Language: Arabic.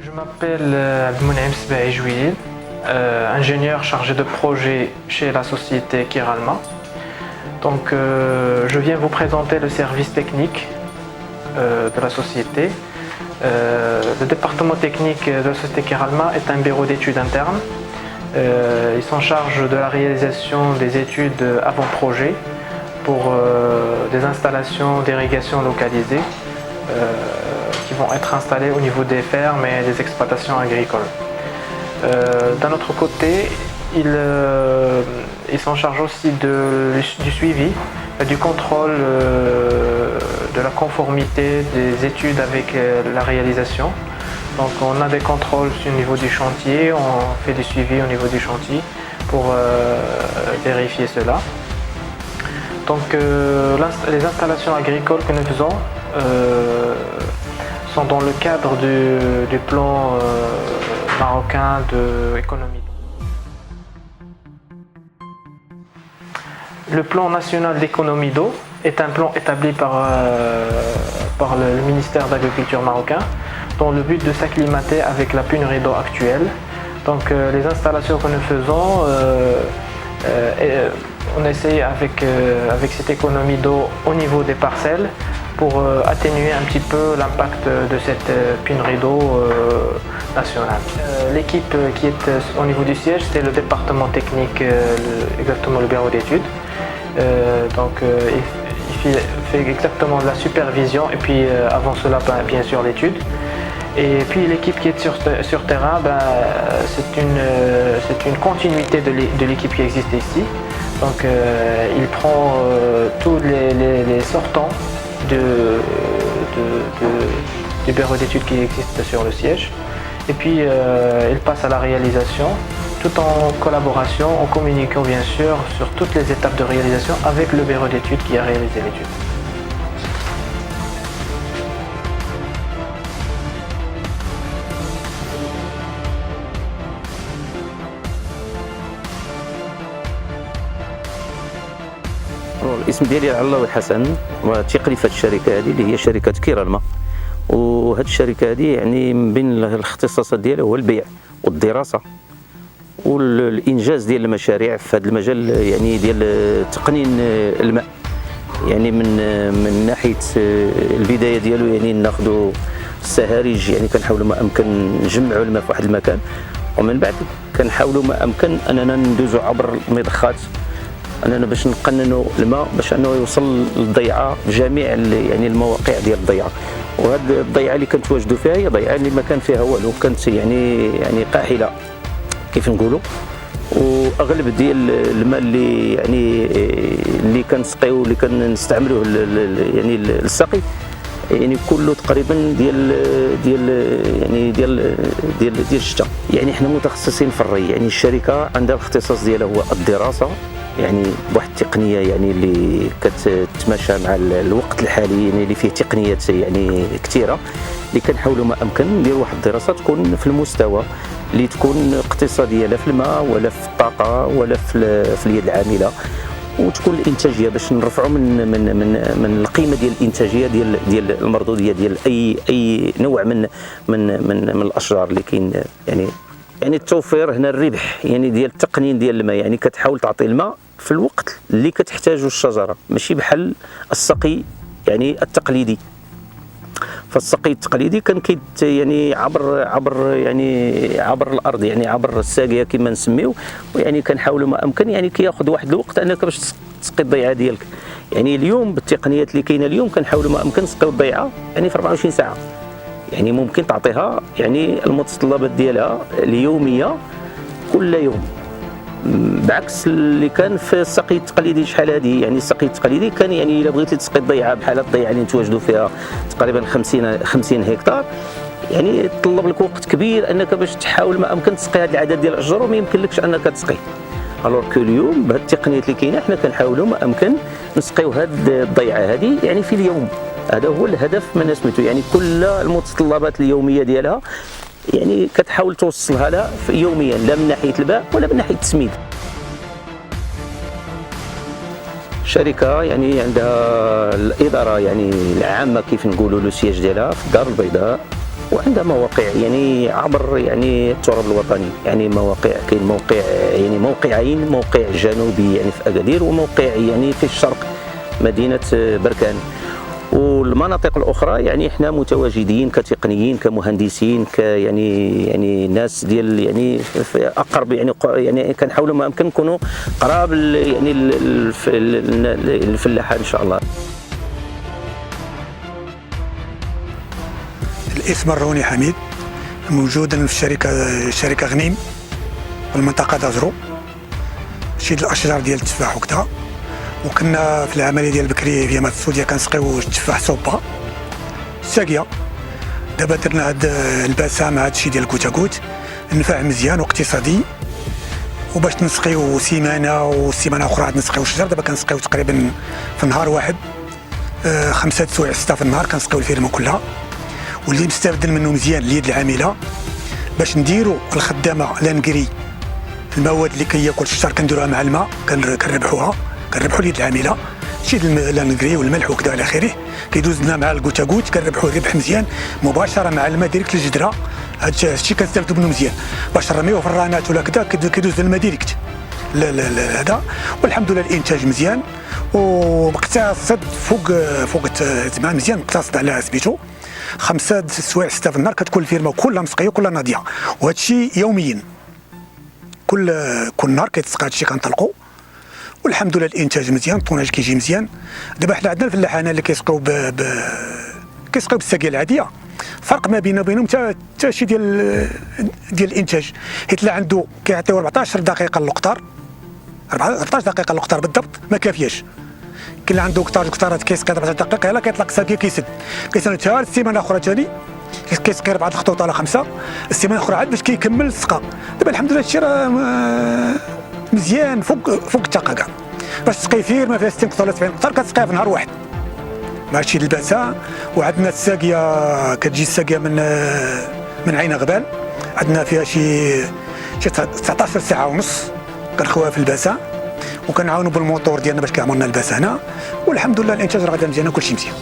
Je m'appelle Abdelmounem Sbahi Jouilil, ingénieur chargé de projet chez la société Kiralma. Donc, je viens vous présenter le service technique de la société. Le département technique de la société Kiralma est un bureau d'études interne. Ils s'en chargent de la réalisation des études avant-projet pour des installations d'irrigation localisées qui vont être installées au niveau des fermes et des exploitations agricoles. D'un autre côté, ils s'en chargent aussi du suivi et du contrôle de la conformité des études avec la réalisation. Donc on a des contrôles au niveau du chantier, on fait du suivi au niveau du chantier pour vérifier cela. Donc les installations agricoles que nous faisons sont dans le cadre du plan marocain d'économie. Le plan national d'économie d'eau est un plan établi par le ministère de l'Agriculture marocain dans le but de s'acclimater avec la pénurie d'eau actuelle. Donc les installations que nous faisons, on essaye avec cette économie d'eau au niveau des parcelles pour atténuer un petit peu l'impact de cette pénurie d'eau nationale. L'équipe qui est au niveau du siège, c'est le département technique, exactement le bureau d'études. Il fait exactement de la supervision et puis avant cela, bien sûr, l'étude. Et puis l'équipe qui est sur terrain, c'est une continuité de l'équipe qui existe ici. Donc il prend tous les sortants du bureau d'études qui existe sur le siège. Et puis il passe à la réalisation, tout en collaboration, en communiquant bien sûr sur toutes les étapes de réalisation avec le bureau d'études qui a réalisé l'étude. الاسم ديالي علاوي حسن وتقني في هذه الشركه هذه اللي هي شركه كيرالما. وهذه الشركه هذه يعني من بين الاختصاصات ديالها هو البيع والدراسه والانجاز ديال المشاريع في هذا المجال، يعني ديال تقنين الماء. يعني من ناحيه البدايه ديالو يعني ناخذوا السهارج، يعني كنحاولوا ما امكن نجمعوا الماء في واحد المكان، ومن بعد كنحاولوا ما امكن اننا ندوزوا عبر المضخات اننا باش نقننوا الماء باش انه يوصل للضيعه بجميع يعني المواقع ديال الضيعه. وهذه الضيعه اللي كنتواجدوا فيها هي ضيعه اللي ما كان فيها والو، كانت يعني قاحله كيف نقولوا. واغلب ديال الماء اللي كنسقيو اللي كنستعملوه يعني السقي يعني كله تقريبا ديال الشتاء. يعني احنا متخصصين في الري، يعني الشركه عندها الاختصاص ديالها هو الدراسه، يعني بواحد التقنيه يعني اللي كتتماشى مع الوقت الحالي، يعني اللي فيه تقنيات يعني كثيره اللي كنحاولوا ما امكن نديروا واحد الدراسه تكون في المستوى اللي تكون اقتصاديه، لا في الماء ولا في الطاقه ولا في اليد العامله، وتكون الانتاجيه باش نرفعوا من القيمه ديال الانتاجيه ديال المردوديه ديال اي نوع من الاشجار اللي كاين. يعني التوفير هنا الربح يعني ديال التقنين ديال الماء، يعني كتحاول تعطي الماء في الوقت اللي كتحتاجه الشجره، ماشي بحال السقي يعني التقليدي. فالسقي التقليدي كان يعني عبر الارض، يعني عبر الساقيه كما نسميو، ويعني كنحاولوا ما امكن يعني كياخذ واحد الوقت انك باش تسقي الضيعه ديالك. يعني اليوم بالتقنيات اللي كاينه اليوم كنحاولوا ما امكن نسقيو الضيعه يعني في 24 ساعه، يعني ممكن تعطيها يعني المتطلبات ديالها اليوميه كل يوم، بعكس اللي كان في السقي التقليدي. شحال هذه يعني السقي التقليدي كان يعني الا بغيتي تسقي الضيعه بحال الضيعه اللي نتواجدوا فيها تقريبا 50 هكتار، يعني يتطلب لك وقت كبير انك باش تحاول ما امكن تسقي هذا العدد ديال الاشجار وما يمكنلكش انك تسقي. الوغ كو اليوم بهذه التقنيات اللي كاينه حنا كنحاولوا ما امكن نسقيو هذه الضيعه هذه يعني في اليوم. هذا هو الهدف من سميتو، يعني كل المتطلبات اليوميه ديالها يعني كتحاول توصلها لها يوميا، لا من ناحيه الماء ولا من ناحيه التسميد. الشركه يعني عندها الاداره يعني العامه كيف نقولوا لو سياج ديالها في الدار البيضاء وعندها مواقع يعني عبر يعني التراب الوطني، يعني مواقع، كاين موقع يعني موقعين، موقع جنوبي يعني في اكادير، وموقع يعني في الشرق مدينه بركان. والمناطق الاخرى يعني احنا متواجدين كتقنيين كمهندسين يعني ناس ديال يعني اقرب يعني كنحاولوا ما امكن نكونوا قراب يعني الفلاحه ان شاء الله. الاسم روني حميد، موجود في شركه غنيم في المنطقه دازرو، شيد الاشجار ديال التفاح وكذا. وكنا في العمليه ديال بكري في مات السوديه كنسقيو التفاح صوبا ساقيه. دابا درنا هاد الباسه مع هادشي ديال كوتاكوت، نفع مزيان واقتصادي، وباش نسقيو سيمانه اخرى عاد نسقيو الشجر. دابا كنسقيو تقريبا في نهار واحد 5 سوايع 6 في النهار كنسقيو الفيرما كلها. واللي مستافدين منه مزيان اليد العامله باش نديروا الخدامه لانكري المواد اللي كياكل الشجر كنديروها مع الماء كنربحوا اليد العامله، شي لانكري والملح وكذا الى اخره. كيدوز لنا مع الكوتاكوت كنربحوا الربح مزيان مباشره مع الماء ديريكت للجدره. هذا الشيء كنستافدوا منه مزيان باش نرميوه في الرانات ولا كذا كيدوز الماء ديريكت هذا. والحمد لله الانتاج مزيان ومقتصد فوق زعما مزيان مقتصد على سميتو 5 سوايع 6 في النهار كتكون الفيرما كلها مسقيه كلها ناضيه. وهذا الشيء يوميا كل نهار كيتسقى هذا الشيء كنطلقوا. والحمد لله الانتاج مزيان، الطوناج كيجي مزيان. دابا حنا عندنا الفلاحين اللي كيسقيو كيسقيو بالساقيه العاديه، فرق ما بيننا وبينهم حتى شي ديال الانتاج، حيت لا عنده كيعطيو 14 دقيقه للقطار، 14 دقيقه للقطار بالضبط ما كافياش. كاين اللي عنده كتارات كيسقي 14 دقيقه يلاه كيطلق ساقيه كيسد حتى السيمانه اخرى ثاني كيسقي 4 الخطوط ولا 5 السيمانه اخرى عاد باش كيكمل السقا. دابا الحمد لله الشيء راه مزيان فوق الطاقه كاع. باش تسقي فيرما فيها 60 قطار ولا 70 قطار كتسقيها في نهار واحد مع هادشي الباسه. وعندنا الساقيه كتجي الساقيه من عين غبال، عندنا فيها شي 19 ساعه ونص كنخويها في الباسه، وكنعاونوا بالموتور ديالنا باش كيعمرنا الباسه هنا. والحمد لله الانتاج راه غادي مزيان وكلشي مزيان.